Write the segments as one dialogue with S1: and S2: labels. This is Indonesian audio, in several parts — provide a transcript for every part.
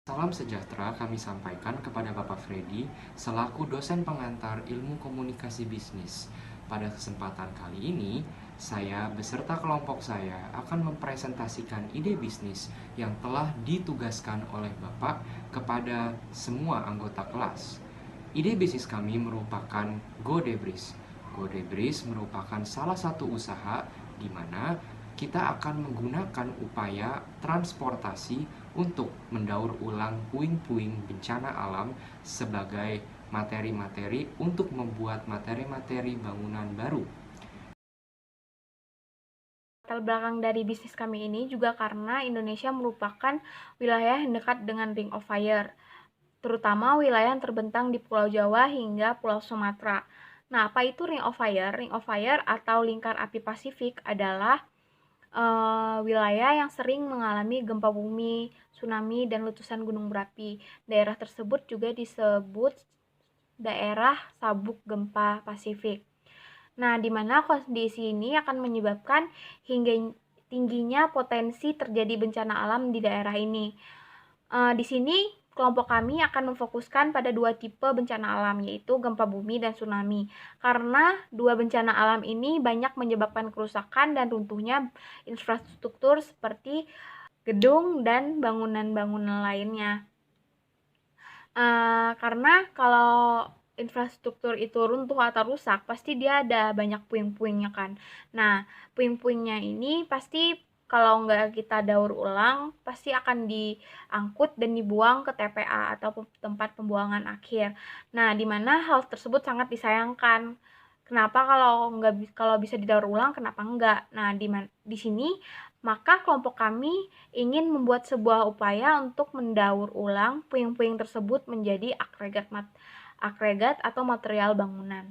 S1: Salam sejahtera kami sampaikan kepada Bapak Freddy selaku dosen pengantar ilmu komunikasi bisnis. Pada kesempatan kali ini, saya beserta kelompok saya akan mempresentasikan ide bisnis yang telah ditugaskan oleh Bapak kepada semua anggota kelas. Ide bisnis kami merupakan GoDebris. GoDebris merupakan salah satu usaha di mana kita akan menggunakan upaya transportasi untuk mendaur ulang puing-puing bencana alam sebagai materi-materi untuk membuat materi-materi bangunan baru.
S2: Latar belakang dari bisnis kami ini juga karena Indonesia merupakan wilayah yang dekat dengan Ring of Fire, terutama wilayah yang terbentang di Pulau Jawa hingga Pulau Sumatera. Nah, apa itu Ring of Fire? Ring of Fire atau lingkar api Pasifik adalah wilayah yang sering mengalami gempa bumi, tsunami, dan letusan gunung berapi. Daerah tersebut juga disebut daerah sabuk gempa Pasifik. Nah, di mana kondisi ini akan menyebabkan hingga tingginya potensi terjadi bencana alam di daerah ini. Di sini kelompok kami akan memfokuskan pada dua tipe bencana alam, yaitu gempa bumi dan tsunami. Karena dua bencana alam ini banyak menyebabkan kerusakan dan runtuhnya infrastruktur seperti gedung dan bangunan-bangunan lainnya. Karena kalau infrastruktur itu runtuh atau rusak, pasti dia ada banyak puing-puingnya kan. Nah, puing-puingnya ini pasti kalau nggak kita daur ulang, pasti akan diangkut dan dibuang ke TPA atau tempat pembuangan akhir. Nah, di mana hal tersebut sangat disayangkan. Kenapa kalau bisa didaur ulang, kenapa enggak? Nah, di sini maka kelompok kami ingin membuat sebuah upaya untuk mendaur ulang puing-puing tersebut menjadi agregat atau material bangunan.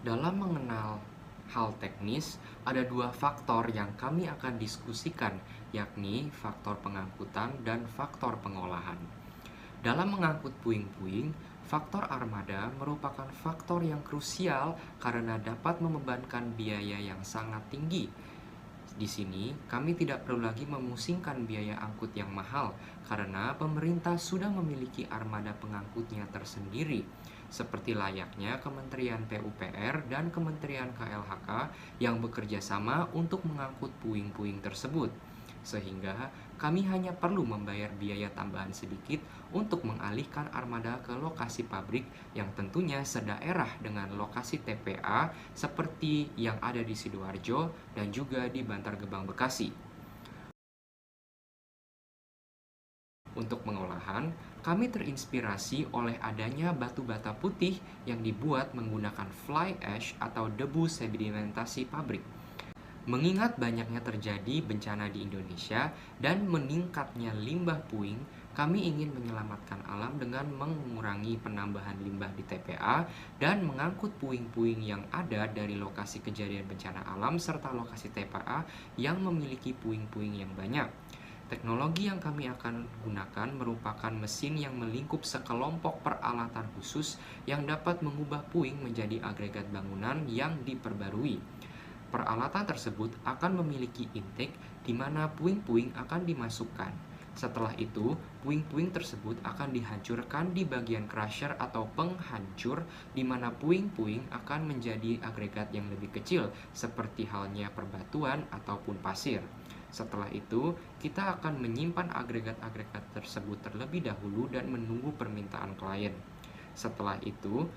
S1: Dalam mengenal hal teknis, ada dua faktor yang kami akan diskusikan, yakni faktor pengangkutan dan faktor pengolahan. Dalam mengangkut puing-puing, faktor armada merupakan faktor yang krusial karena dapat membebankan biaya yang sangat tinggi. Di sini, kami tidak perlu lagi memusingkan biaya angkut yang mahal karena pemerintah sudah memiliki armada pengangkutnya tersendiri, seperti layaknya Kementerian PUPR dan Kementerian KLHK yang bekerja sama untuk mengangkut puing-puing tersebut. Sehingga kami hanya perlu membayar biaya tambahan sedikit untuk mengalihkan armada ke lokasi pabrik yang tentunya sedaerah dengan lokasi TPA seperti yang ada di Sidoarjo dan juga di Bantar Gebang, Bekasi. Untuk pengolahan, kami terinspirasi oleh adanya batu bata putih yang dibuat menggunakan fly ash atau debu sedimentasi pabrik. Mengingat banyaknya terjadi bencana di Indonesia dan meningkatnya limbah puing, kami ingin menyelamatkan alam dengan mengurangi penambahan limbah di TPA dan mengangkut puing-puing yang ada dari lokasi kejadian bencana alam serta lokasi TPA yang memiliki puing-puing yang banyak. Teknologi yang kami akan gunakan merupakan mesin yang melingkup sekelompok peralatan khusus yang dapat mengubah puing menjadi agregat bangunan yang diperbarui. Peralatan tersebut akan memiliki intake di mana puing-puing akan dimasukkan. Setelah itu, puing-puing tersebut akan dihancurkan di bagian crusher atau penghancur di mana puing-puing akan menjadi agregat yang lebih kecil seperti halnya perbatuan ataupun pasir. Setelah itu, kita akan menyimpan agregat-agregat tersebut terlebih dahulu dan menunggu permintaan klien. Setelah itu,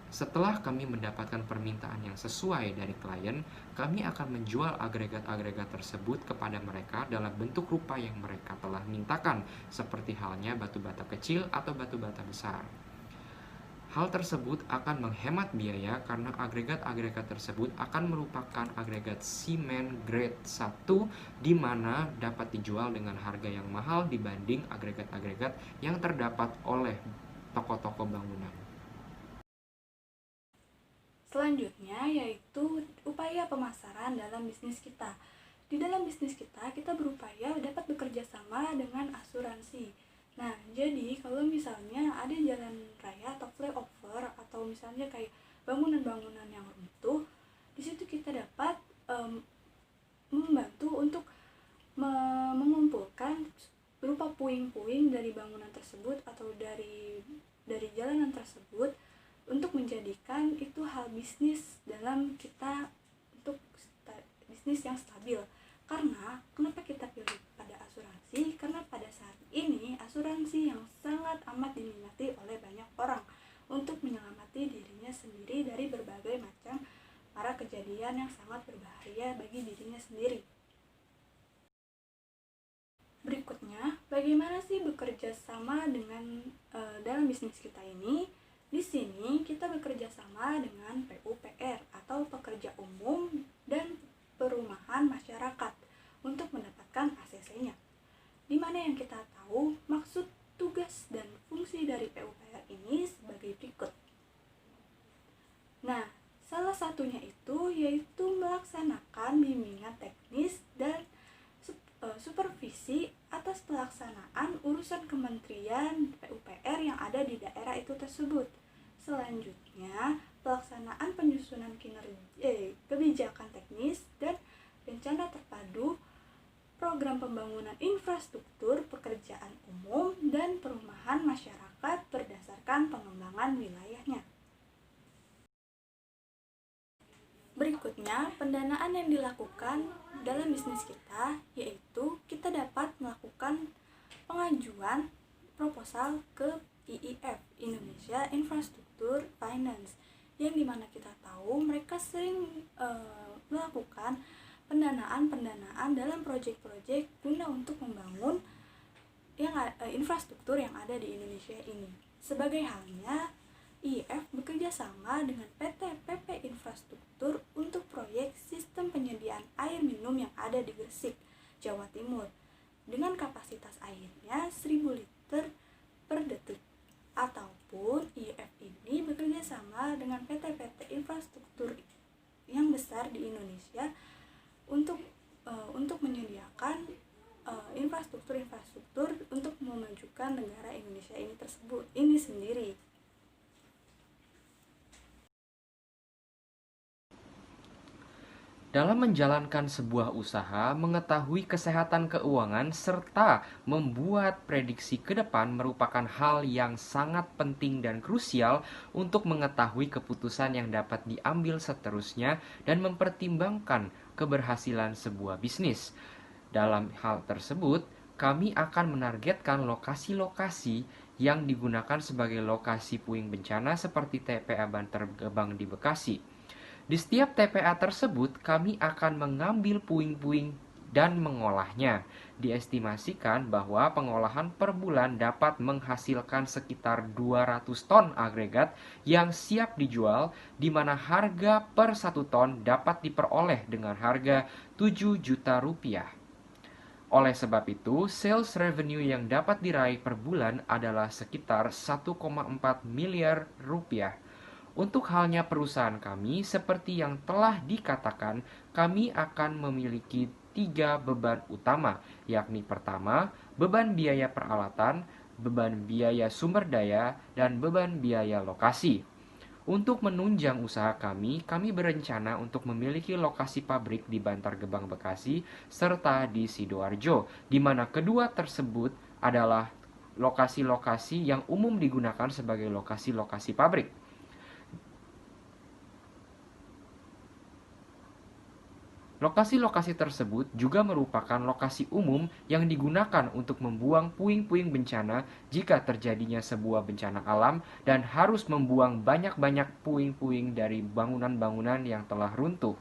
S1: setelah kami mendapatkan permintaan yang sesuai dari klien, kami akan menjual agregat-agregat tersebut kepada mereka dalam bentuk rupa yang mereka telah mintakan, seperti halnya batu bata kecil atau batu bata besar. Hal tersebut akan menghemat biaya karena agregat-agregat tersebut akan merupakan agregat semen grade 1 di mana dapat dijual dengan harga yang mahal dibanding agregat-agregat yang terdapat oleh toko-toko bangunan.
S3: Selanjutnya yaitu upaya pemasaran dalam bisnis kita. Di dalam bisnis kita, kita berupaya dapat bekerja sama dengan asuransi. Nah, jadi kalau misalnya ada jalan raya atau flyover atau misalnya kayak bangunan-bangunan yang runtuh, di situ kita dapat membantu untuk berupa puing-puing dari bangunan tersebut atau dari jalanan tersebut untuk menjadikan itu hal bisnis dalam kita untuk bisnis yang stabil. Karena kenapa kita pilih pada asuransi? Karena pada saat ini asuransi yang sangat amat diminati oleh banyak orang untuk menyelamati dirinya sendiri dari berbagai macam para kejadian yang sangat berbahaya bagi dirinya sendiri. Berikutnya, bagaimana sih bekerja sama dengan dalam bisnis kita ini? Di sini kita bekerja sama dengan PUPR atau pekerja umum dan perumahan masyarakat untuk mendapatkan ACC-nya. Di mana yang kita tahu maksud, tugas, dan fungsi dari PUPR ini sebagai berikut. Nah, salah satunya itu yaitu melaksanakan bimbingan teknis dan supervisi atas pelaksanaan urusan kementerian PUPR yang ada di daerah itu tersebut. Selanjutnya, pelaksanaan penyusunan kebijakan teknis dan rencana terpadu program pembangunan infrastruktur, pekerjaan umum, dan perumahan masyarakat berdasarkan pengembangan wilayahnya. Berikutnya, pendanaan yang dilakukan dalam bisnis kita, yaitu kita dapat melakukan pengajuan proposal ke IIF, Indonesia Infrastructure Finance, yang dimana kita tahu mereka sering melakukan pendanaan dalam proyek-proyek guna untuk membangun infrastruktur yang ada di Indonesia ini. Sebagai halnya, IIF bekerja sama dengan PT PP Infrastruktur untuk proyek sistem penyediaan air minum yang ada di Gresik, Jawa Timur, dengan kapasitas airnya 1000 liter per detik. Ataupun IIF ini bekerja sama dengan PT-PT infrastruktur yang besar di Indonesia untuk menyediakan infrastruktur untuk memajukan negara Indonesia ini sendiri.
S1: Dalam menjalankan sebuah usaha, mengetahui kesehatan keuangan serta membuat prediksi ke depan merupakan hal yang sangat penting dan krusial untuk mengetahui keputusan yang dapat diambil seterusnya dan mempertimbangkan keberhasilan sebuah bisnis. Dalam hal tersebut, kami akan menargetkan lokasi-lokasi yang digunakan sebagai lokasi puing bencana seperti TPA Bantar Gebang di Bekasi. Di setiap TPA tersebut, kami akan mengambil puing-puing dan mengolahnya. Diestimasikan bahwa pengolahan per bulan dapat menghasilkan sekitar 200 ton agregat yang siap dijual, di mana harga per 1 ton dapat diperoleh dengan harga 7 juta rupiah. Oleh sebab itu, sales revenue yang dapat diraih per bulan adalah sekitar 1,4 miliar rupiah. Untuk halnya perusahaan kami, seperti yang telah dikatakan, kami akan memiliki 3 beban utama, yakni pertama, beban biaya peralatan, beban biaya sumber daya, dan beban biaya lokasi. Untuk menunjang usaha kami berencana untuk memiliki lokasi pabrik di Bantar Gebang, Bekasi, serta di Sidoarjo, di mana kedua tersebut adalah lokasi-lokasi yang umum digunakan sebagai lokasi-lokasi pabrik. Lokasi-lokasi tersebut juga merupakan lokasi umum yang digunakan untuk membuang puing-puing bencana jika terjadinya sebuah bencana alam dan harus membuang banyak-banyak puing-puing dari bangunan-bangunan yang telah runtuh.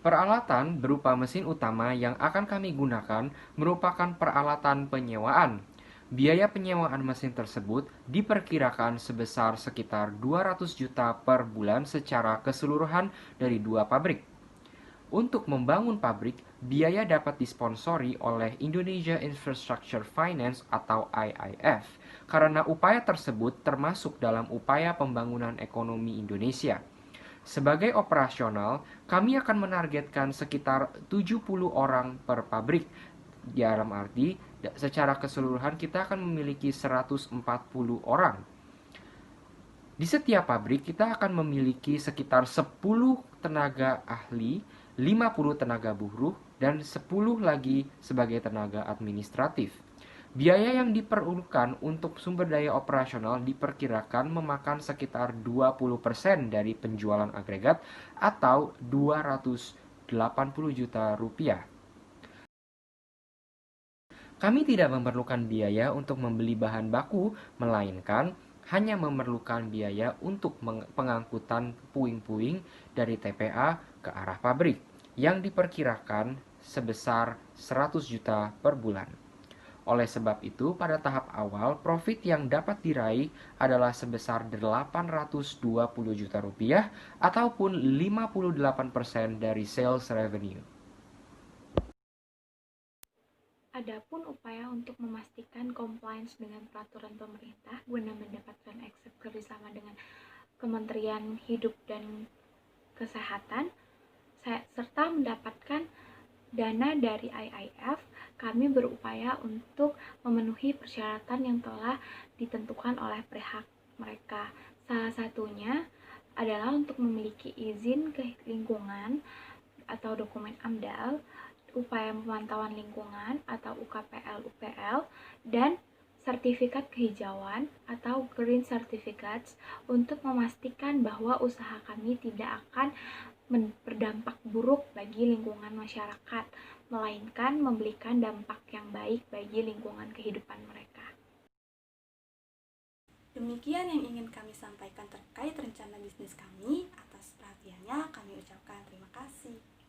S1: Peralatan berupa mesin utama yang akan kami gunakan merupakan peralatan penyewaan. Biaya penyewaan mesin tersebut diperkirakan sebesar sekitar 200 juta per bulan secara keseluruhan dari 2 pabrik. Untuk membangun pabrik, biaya dapat disponsori oleh Indonesia Infrastructure Finance atau IIF, karena upaya tersebut termasuk dalam upaya pembangunan ekonomi Indonesia. Sebagai operasional, kami akan menargetkan sekitar 70 orang per pabrik. Dalam arti, secara keseluruhan kita akan memiliki 140 orang. Di setiap pabrik kita akan memiliki sekitar 10 tenaga ahli, 50 tenaga buruh, dan 10 lagi sebagai tenaga administratif. Biaya yang diperlukan untuk sumber daya operasional diperkirakan memakan sekitar 20% dari penjualan agregat atau 280 juta rupiah. Kami tidak memerlukan biaya untuk membeli bahan baku, melainkan hanya memerlukan biaya untuk pengangkutan puing-puing dari TPA ke arah pabrik, yang diperkirakan sebesar 100 juta per bulan. Oleh sebab itu, pada tahap awal, profit yang dapat diraih adalah sebesar 820 juta rupiah ataupun 58% dari sales revenue.
S2: Adapun upaya untuk memastikan compliance dengan peraturan pemerintah guna mendapatkan akses kerjasama dengan Kementerian Hidup dan Kesehatan serta mendapatkan dana dari IIF, kami berupaya untuk memenuhi persyaratan yang telah ditentukan oleh pihak mereka. Salah satunya adalah untuk memiliki izin ke lingkungan atau dokumen AMDAL, upaya pemantauan lingkungan atau UKPL-UPL, dan sertifikat kehijauan atau Green Certificates untuk memastikan bahwa usaha kami tidak akan berdampak buruk bagi lingkungan masyarakat, melainkan memberikan dampak yang baik bagi lingkungan kehidupan mereka.
S3: Demikian yang ingin kami sampaikan terkait rencana bisnis kami. Atas perhatiannya kami ucapkan terima kasih.